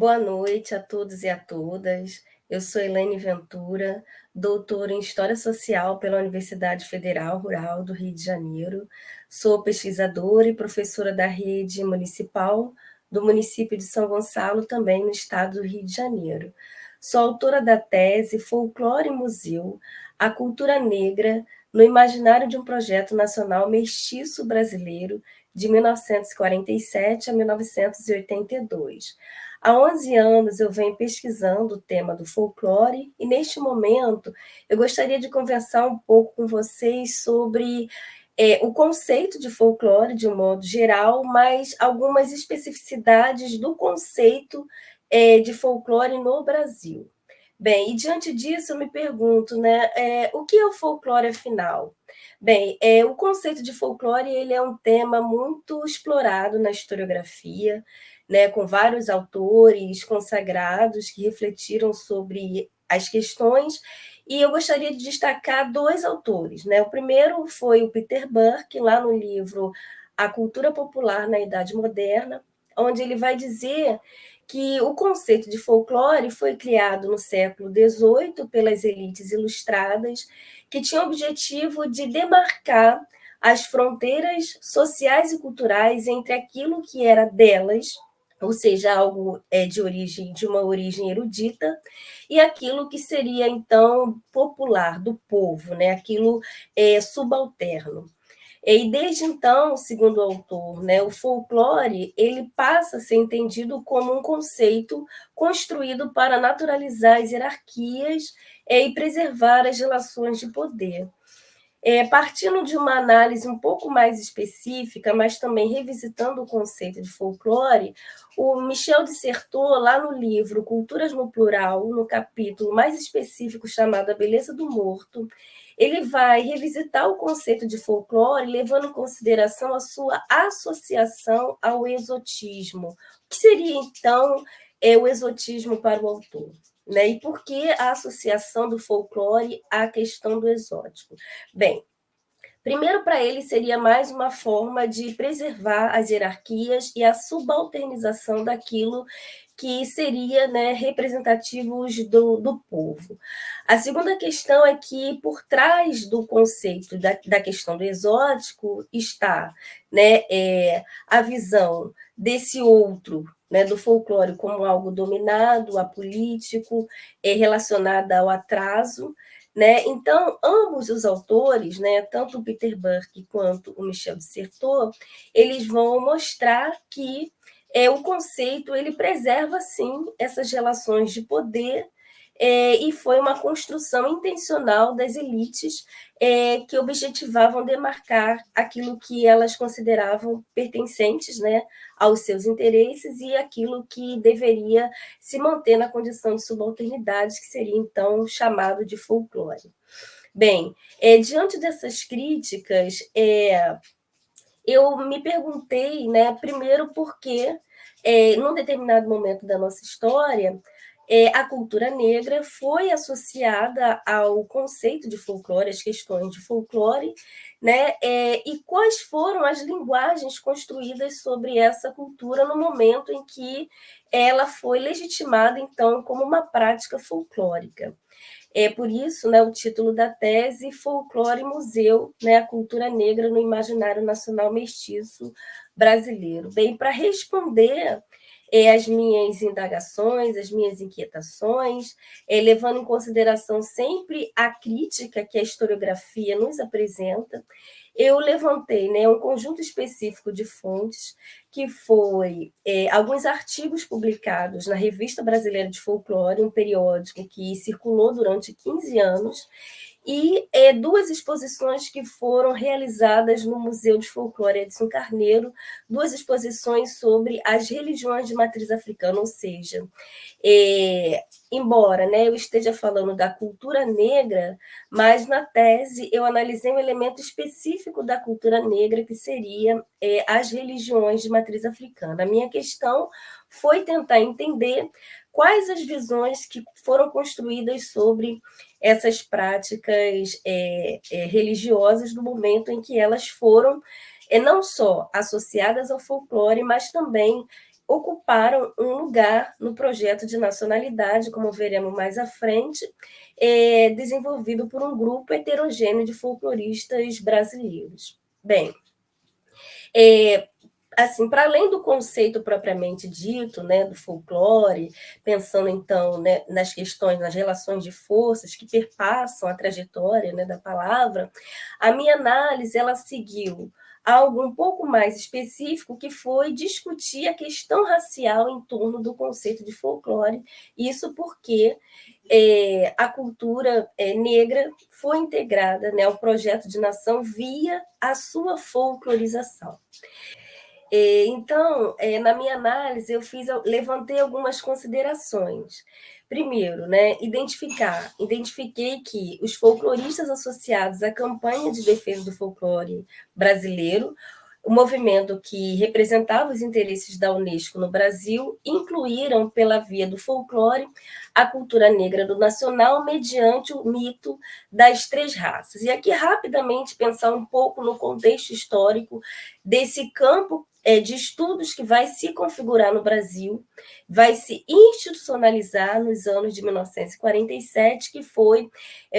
Boa noite a todos e a todas. Eu sou Elaine Ventura, doutora em História Social pela Universidade Federal Rural do Rio de Janeiro. Sou pesquisadora e professora da rede municipal do município de São Gonçalo, também no estado do Rio de Janeiro. Sou autora da tese Folclore e Museu, a cultura negra no imaginário de um projeto nacional mestiço brasileiro de 1947 a 1982. Há 11 anos eu venho pesquisando o tema do folclore e, neste momento, eu gostaria de conversar um pouco com vocês sobre o conceito de folclore, de um modo geral, mas algumas especificidades do conceito de folclore no Brasil. Bem, e diante disso eu me pergunto, né, o que é o folclore afinal? Bem, o conceito de folclore ele é um tema muito explorado na historiografia, né, com vários autores consagrados que refletiram sobre as questões, e eu gostaria de destacar dois autores. Né? O primeiro foi o Peter Burke, lá no livro A Cultura Popular na Idade Moderna, onde ele vai dizer que o conceito de folclore foi criado no século XVIII pelas elites ilustradas, que tinha o objetivo de demarcar as fronteiras sociais e culturais entre aquilo que era delas, ou seja, algo de uma origem erudita, e aquilo que seria, então, popular, do povo, né? Aquilo subalterno. E desde então, segundo o autor, né, o folclore ele passa a ser entendido como um conceito construído para naturalizar as hierarquias e preservar as relações de poder. Partindo de uma análise um pouco mais específica, mas também revisitando o conceito de folclore, o Michel Dissertot, lá no livro Culturas no Plural, no capítulo mais específico chamado A Beleza do Morto, ele vai revisitar o conceito de folclore, levando em consideração a sua associação ao exotismo. O que seria, então, o exotismo para o autor? Né? E por que a associação do folclore à questão do exótico? Bem, primeiro, para ele, seria mais uma forma de preservar as hierarquias e a subalternização daquilo que seria, né, representativos do povo. A segunda questão é que, por trás do conceito da questão do exótico, está, né, a visão desse outro, né, do folclore como algo dominado, apolítico, relacionado ao atraso, né? Então, ambos os autores, né, tanto o Peter Burke quanto o Michel Dissertot, eles vão mostrar que o conceito ele preserva, sim, essas relações de poder e foi uma construção intencional das elites que objetivavam demarcar aquilo que elas consideravam pertencentes, né, aos seus interesses e aquilo que deveria se manter na condição de subalternidade, que seria, então, chamado de folclore. Bem, diante dessas críticas, eu me perguntei, né, primeiro, porque, num determinado momento da nossa história, a cultura negra foi associada ao conceito de folclore, às questões de folclore, né? E quais foram as linguagens construídas sobre essa cultura no momento em que ela foi legitimada, então, como uma prática folclórica. Por isso, né, o título da tese, Folclore e Museu, né, a cultura negra no imaginário nacional mestiço brasileiro. Bem, para responder as minhas indagações, as minhas inquietações, levando em consideração sempre a crítica que a historiografia nos apresenta, eu levantei, né, um conjunto específico de fontes, que foi alguns artigos publicados na Revista Brasileira de Folclore, um periódico que circulou durante 15 anos, e duas exposições que foram realizadas no Museu de Folclore Edson Carneiro, duas exposições sobre as religiões de matriz africana, ou seja, embora, né, eu esteja falando da cultura negra, mas na tese eu analisei um elemento específico da cultura negra, que seria as religiões de matriz africana. A minha questão foi tentar entender quais as visões que foram construídas sobre essas práticas religiosas no momento em que elas foram não só associadas ao folclore, mas também ocuparam um lugar no projeto de nacionalidade, como veremos mais à frente, desenvolvido por um grupo heterogêneo de folcloristas brasileiros. Bem, assim, para além do conceito propriamente dito, né, do folclore, pensando então, né, nas questões, nas relações de forças que perpassam a trajetória, né, da palavra, a minha análise ela seguiu algo um pouco mais específico, que foi discutir a questão racial em torno do conceito de folclore, isso porque a cultura negra foi integrada, né, ao projeto de nação via a sua folclorização. Então, na minha análise, eu levantei algumas considerações. Primeiro, né, identifiquei que os folcloristas associados à campanha de defesa do folclore brasileiro, o movimento que representava os interesses da Unesco no Brasil, incluíram, pela via do folclore, a cultura negra do nacional mediante o mito das três raças. E aqui, rapidamente, pensar um pouco no contexto histórico desse campo de estudos que vai se configurar no Brasil, vai se institucionalizar nos anos de 1947, que foi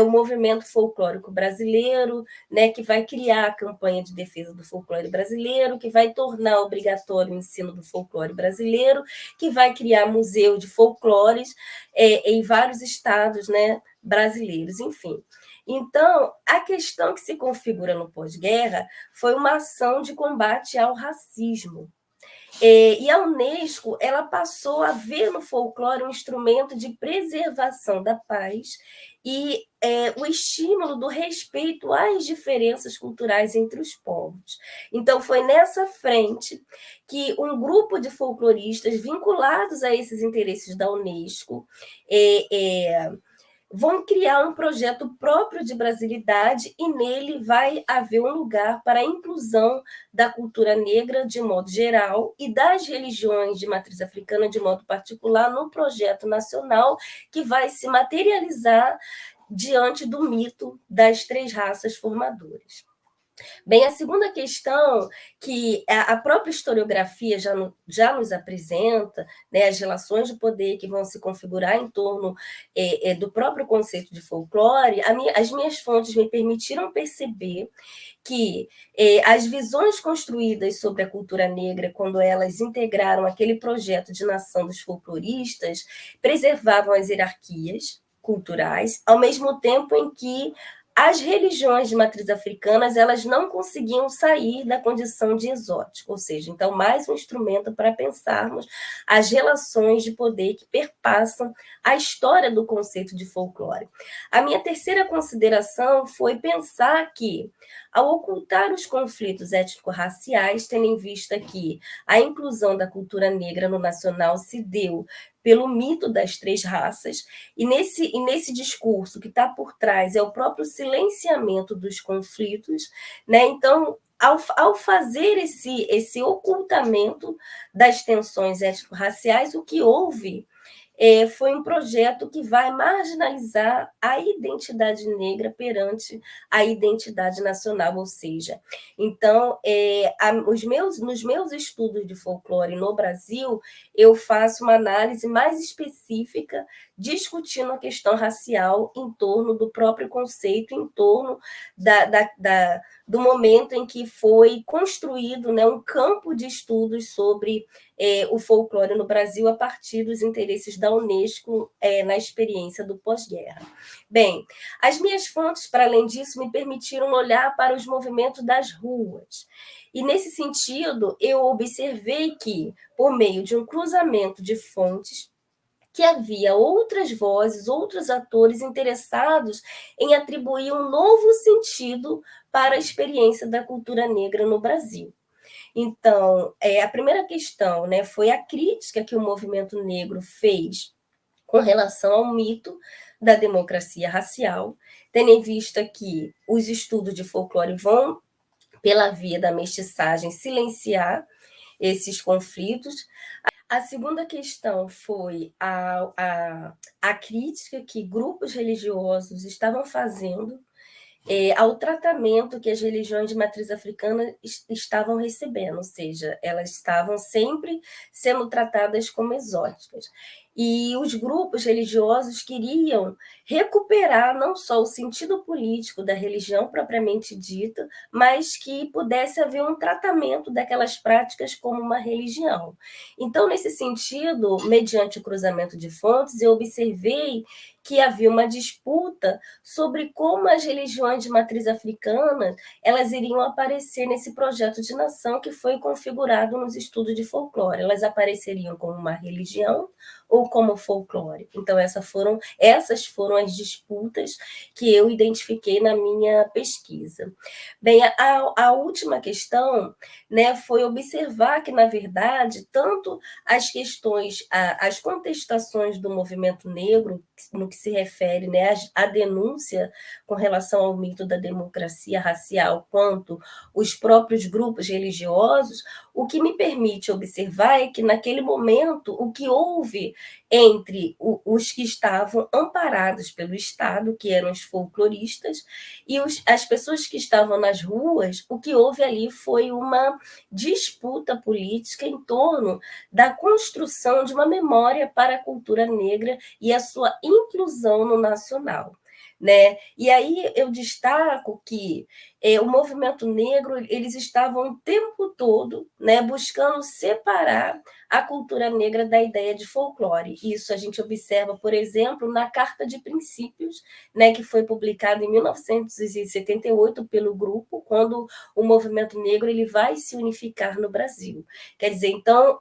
o movimento folclórico brasileiro, né, que vai criar a campanha de defesa do folclore brasileiro, que vai tornar obrigatório o ensino do folclore brasileiro, que vai criar museu de folclores em vários estados, né, brasileiros, enfim. Então, a questão que se configura no pós-guerra foi uma ação de combate ao racismo. E a Unesco ela passou a ver no folclore um instrumento de preservação da paz e o estímulo do respeito às diferenças culturais entre os povos. Então, foi nessa frente que um grupo de folcloristas vinculados a esses interesses da Unesco vão criar um projeto próprio de brasilidade e nele vai haver um lugar para a inclusão da cultura negra de modo geral e das religiões de matriz africana de modo particular no projeto nacional que vai se materializar diante do mito das três raças formadoras. Bem, a segunda questão que a própria historiografia já nos apresenta, né, as relações de poder que vão se configurar em torno do próprio conceito de folclore, as minhas fontes me permitiram perceber que as visões construídas sobre a cultura negra, quando elas integraram aquele projeto de nação dos folcloristas, preservavam as hierarquias culturais, ao mesmo tempo em que as religiões de matriz africanas elas não conseguiam sair da condição de exótico, ou seja, então mais um instrumento para pensarmos as relações de poder que perpassam a história do conceito de folclore. A minha terceira consideração foi pensar que, ao ocultar os conflitos étnico-raciais, tendo em vista que a inclusão da cultura negra no nacional se deu pelo mito das três raças, e nesse discurso que está por trás é o próprio silenciamento dos conflitos, né? Então, ao fazer esse ocultamento das tensões étnico-raciais, o que houve foi um projeto que vai marginalizar a identidade negra perante a identidade nacional, ou seja, então, nos meus estudos de folclore no Brasil, eu faço uma análise mais específica, discutindo a questão racial em torno do próprio conceito, em torno do momento em que foi construído, né, um campo de estudos sobre o folclore no Brasil a partir dos interesses da Unesco na experiência do pós-guerra. Bem, as minhas fontes, para além disso, me permitiram olhar para os movimentos das ruas. E, nesse sentido, eu observei que, por meio de um cruzamento de fontes, que havia outras vozes, outros atores interessados em atribuir um novo sentido para a experiência da cultura negra no Brasil. Então, a primeira questão, né, foi a crítica que o movimento negro fez com relação ao mito da democracia racial, tendo em vista que os estudos de folclore vão, pela via da mestiçagem, silenciar esses conflitos. A segunda questão foi a crítica que grupos religiosos estavam fazendo ao tratamento que as religiões de matriz africana estavam recebendo, ou seja, elas estavam sempre sendo tratadas como exóticas. E os grupos religiosos queriam recuperar não só o sentido político da religião propriamente dita, mas que pudesse haver um tratamento daquelas práticas como uma religião. Então, nesse sentido, mediante o cruzamento de fontes, eu observei que havia uma disputa sobre como as religiões de matriz africana elas iriam aparecer nesse projeto de nação que foi configurado nos estudos de folclore. Elas apareceriam como uma religião ou como folclore. Então, essas foram as disputas que eu identifiquei na minha pesquisa. Bem, a última questão, né, foi observar que, na verdade, tanto as questões, as contestações do movimento negro, no que se refere, né, à denúncia com relação ao mito da democracia racial, quanto os próprios grupos religiosos, o que me permite observar é que, naquele momento, o que houve entre os que estavam amparados pelo Estado, que eram os folcloristas, e as pessoas que estavam nas ruas, o que houve ali foi uma disputa política em torno da construção de uma memória para a cultura negra e a sua inclusão no nacional. Né? E aí eu destaco que o movimento negro eles estavam o tempo todo, né, buscando separar a cultura negra da ideia de folclore. Isso a gente observa, por exemplo, na Carta de Princípios, né, que foi publicada em 1978 pelo grupo, quando o movimento negro ele vai se unificar no Brasil. Quer dizer, então,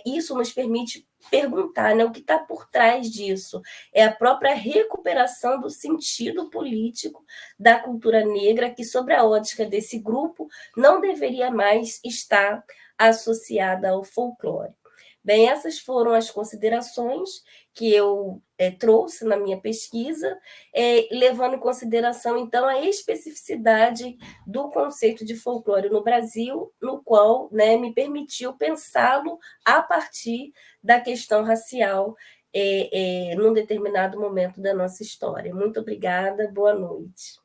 isso nos permite perguntar, né, o que está por trás disso. É a própria recuperação do sentido político da cultura negra, que, sobre a ótica desse grupo, não deveria mais estar associada ao folclore. Bem, essas foram as considerações que eu trouxe na minha pesquisa, levando em consideração, então, a especificidade do conceito de folclore no Brasil, no qual, né, me permitiu pensá-lo a partir da questão racial num determinado momento da nossa história. Muito obrigada, boa noite.